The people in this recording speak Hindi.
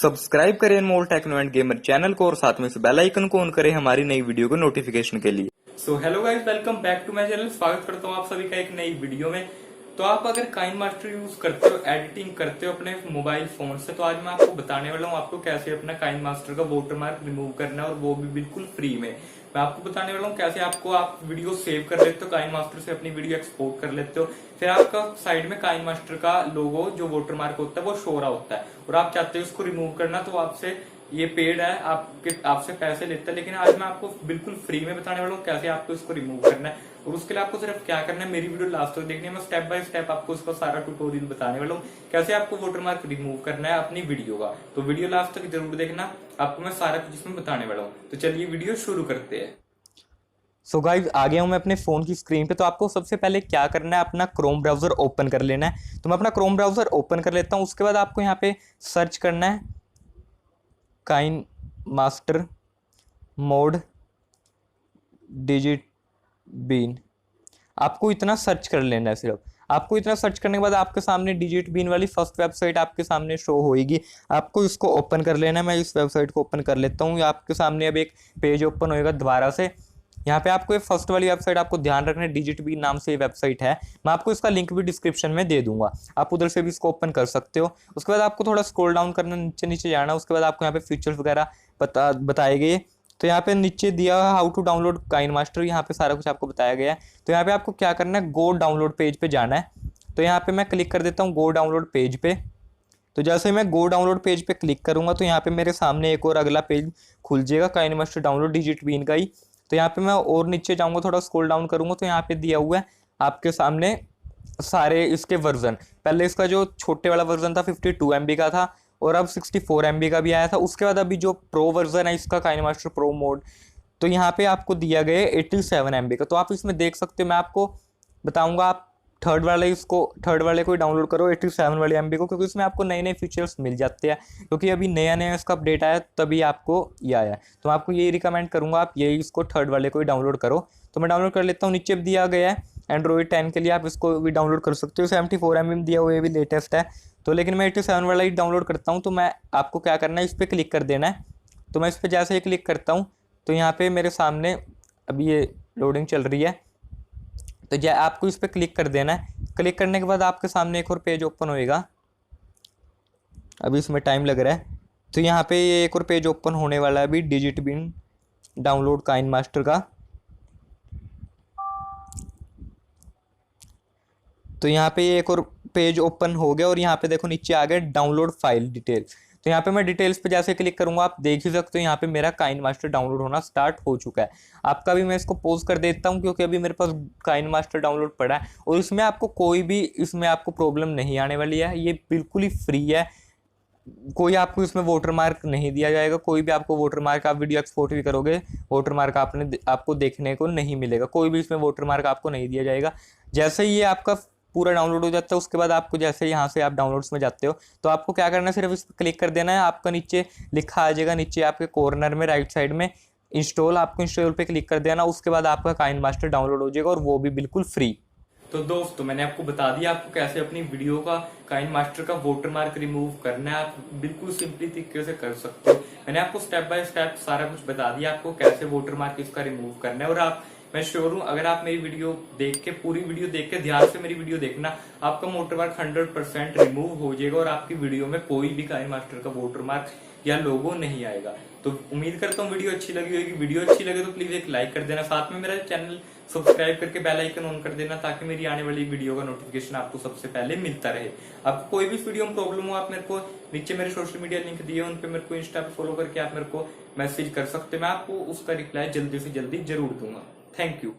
सब्सक्राइब करें अनमोल टेक्नो एंड गेमर चैनल को और साथ में इस बेल आइकन को ऑन करें हमारी नई वीडियो को नोटिफिकेशन के लिए। So hello guys, welcome back to my channel. स्वागत करता हूँ आप सभी का एक नई वीडियो में। तो आप अगर काइनमास्टर यूज करते हो, एडिटिंग करते हो अपने मोबाइल फोन से, तो आज मैं आपको बताने वाला हूँ आपको कैसे अपना काइनमास्टर का वाटरमार्क रिमूव करना है, और वो भी बिल्कुल फ्री में। मैं आपको बताने वाला हूँ कैसे आप वीडियो सेव कर लेते हो, काइनमास्टर से अपनी वीडियो एक्सपोर्ट कर लेते हो, फिर आपका साइड में काइनमास्टर का लोगो जो वाटरमार्क होता है वो शो रहा होता है, और आप चाहते हो उसको रिमूव करना, तो आपसे ये पेड है, आपसे पैसे लेता है। लेकिन आज मैं आपको बिल्कुल फ्री में बताने वाला हूँ कैसे आपको इसको रिमूव करना है, और उसके लिए आपको सिर्फ क्या करना है, मेरी वीडियो लास्ट तक देखनी है। मैं स्टेप बाय स्टेप आपको इसका सारा ट्यूटोरियल बताने वाला हूँ कैसे आपको वाटरमार्क रिमूव करना है अपनी वीडियो का। तो वीडियो लास्ट तक जरूर देखना, आपको मैं सारा कुछ इसमें बताने वाला हूँ। तो चलिए वीडियो शुरू करते हैं। सो गाइज आ गया हूँ मैं अपने फ़ोन की स्क्रीन पे। तो आपको सबसे पहले क्या करना है, अपना क्रोम ब्राउज़र ओपन कर लेना है। तो मैं अपना क्रोम ब्राउज़र ओपन कर लेता हूँ। उसके बाद आपको यहाँ पे सर्च करना है काइनमास्टर मोड डिजिट बीन। आपको इतना सर्च कर लेना है। सिर्फ आपको इतना सर्च करने के बाद आपके सामने डिजिट बीन वाली फर्स्ट वेबसाइट आपके सामने शो होएगी। आपको इसको ओपन कर लेना है। मैं इस वेबसाइट को ओपन कर लेता हूँ। आपके सामने अब एक पेज ओपन होएगा दोबारा से। यहाँ पे आपको ये फर्स्ट वाली वेबसाइट आपको ध्यान रखना है, डिजिट बीन नाम से ये वेबसाइट है। मैं आपको इसका लिंक भी डिस्क्रिप्शन में दे दूंगा, आप उधर से भी इसको ओपन कर सकते हो। उसके बाद आपको थोड़ा स्क्रॉल डाउन करना, नीचे नीचे जाना। उसके बाद आपको यहाँ पे फीचर्स वगैरह बताए गए। तो यहाँ पे नीचे दिया हुआ हाउ टू डाउनलोड काइनमास्टर, यहाँ पे सारा कुछ आपको बताया गया है। तो यहाँ पे आपको क्या करना है, गो डाउनलोड पेज पे जाना है। तो यहाँ पे मैं क्लिक कर देता हूँ गो डाउनलोड पेज पे। तो जैसे ही मैं गो डाउनलोड पेज पे क्लिक करूंगा तो यहाँ पे मेरे सामने एक और अगला पेज खुल जाएगा, काइनमास्टर डाउनलोड डिजिट बीन का ही। तो यहाँ पे मैं और नीचे जाऊंगा, थोड़ा स्क्रॉल डाउन करूंगा तो यहाँ पे दिया हुआ है आपके सामने सारे इसके वर्जन। पहले इसका जो छोटे वाला वर्जन था 52 MB का था, और अब 64 MB का भी आया था। उसके बाद अभी जो प्रो वर्जन है इसका, काइनमास्टर प्रो मोड, तो यहाँ पे आपको दिया गया है 87 MB का। तो आप इसमें देख सकते हो, मैं आपको बताऊंगा आप थर्ड वाले को ही डाउनलोड करो, 87 वाले MB को, क्योंकि इसमें आपको नए नए फीचर्स मिल जाते हैं। क्योंकि अभी नया नया इसका अपडेट आया तभी आपको ये आया है। तो मैं आपको यही रिकमेंड करूंगा आप यही इसको थर्ड वाले को ही डाउनलोड करो। तो मैं डाउनलोड कर लेता हूँ। नीचे दिया गया है एंड्रॉइड 10 के लिए, आप इसको भी डाउनलोड कर सकते हो। 74 MB में दिया हुआ, ये भी लेटेस्ट है। तो लेकिन मैं 87 वाला ही डाउनलोड करता हूँ। तो मैं आपको क्या करना है, इस पर क्लिक कर देना है। तो मैं इस पर जैसे ही क्लिक करता हूँ तो यहाँ पर मेरे सामने अभी ये लोडिंग चल रही है। तो आपको इस पर क्लिक कर देना है। क्लिक करने के बाद आपके सामने एक और पेज ओपन होएगा। अभी इसमें टाइम लग रहा है। तो यहाँ पे ये एक और पेज ओपन होने वाला है अभी, डिजिट बीन डाउनलोड काइनमास्टर का। तो यहाँ पे ये एक और पेज ओपन हो गया, और यहाँ पे देखो नीचे आ गया डाउनलोड फाइल डिटेल। तो यहाँ पे मैं डिटेल्स पे जैसे क्लिक करूंगा आप देख ही सकते हो यहाँ पे मेरा काइनमास्टर डाउनलोड होना स्टार्ट हो चुका है। आपका भी मैं इसको पॉज कर देता हूँ, क्योंकि अभी मेरे पास काइनमास्टर डाउनलोड पड़ा है, और इसमें आपको कोई भी इसमें आपको प्रॉब्लम नहीं आने वाली है। ये बिल्कुल ही फ्री है, कोई आपको इसमें वाटरमार्क नहीं दिया जाएगा। कोई भी आपको वाटरमार्क, आप वीडियो एक्सपोर्ट भी करोगे वाटरमार्क आपको देखने को नहीं मिलेगा। कोई भी इसमें वाटरमार्क आपको नहीं दिया जाएगा। जैसे ही ये आपका पूरा डाउनलोड हो जाता है, उसके बाद आपको जैसे यहाँ से आप डाउनलोड्स में जाते हो तो आपको क्या करना है, सिर्फ इस पर क्लिक कर देना है। आपका नीचे लिखा आ जाएगा, नीचे आपके कॉर्नर में राइट साइड में इंस्टॉल, आपको इंस्टॉल पे क्लिक कर देना। उसके बाद आपका काइनमास्टर डाउनलोड हो जाएगा, और वो भी बिल्कुल फ्री। तो दोस्तों, मैंने आपको बता दिया आपको कैसे अपनी वीडियो का काइनमास्टर का वाटरमार्क रिमूव करना है। आप बिल्कुल सिंपली तरीके से कर सकते हो। मैंने आपको स्टेप बाय स्टेप सारा कुछ बता दिया आपको कैसे वाटरमार्क इसका रिमूव करना है। और मैं श्योर हूं अगर आप मेरी वीडियो देख के, पूरी वीडियो देख के ध्यान से मेरी वीडियो देखना, आपका वाटरमार्क 100% रिमूव हो जाएगा, और आपकी वीडियो में कोई भी काइनमास्टर का वाटरमार्क या लोगो नहीं आएगा। तो उम्मीद करता हूँ वीडियो अच्छी लगी होगी। वीडियो अच्छी लगे तो प्लीज एक लाइक कर देना, साथ में मेरा चैनल सब्सक्राइब करके बेल आइकन ऑन कर देना, ताकि मेरी आने वाली वीडियो का नोटिफिकेशन आपको सबसे पहले मिलता रहे। आपको कोई भी वीडियो में प्रॉब्लम हो, आप मेरे को नीचे मेरे सोशल मीडिया लिंक दिए, उन पे मेरे को इंस्टा पे फॉलो करके आप मेरे को मैसेज कर सकते हैं। मैं आपको उसका रिप्लाई जल्दी से जल्दी जरूर दूंगा। Thank you.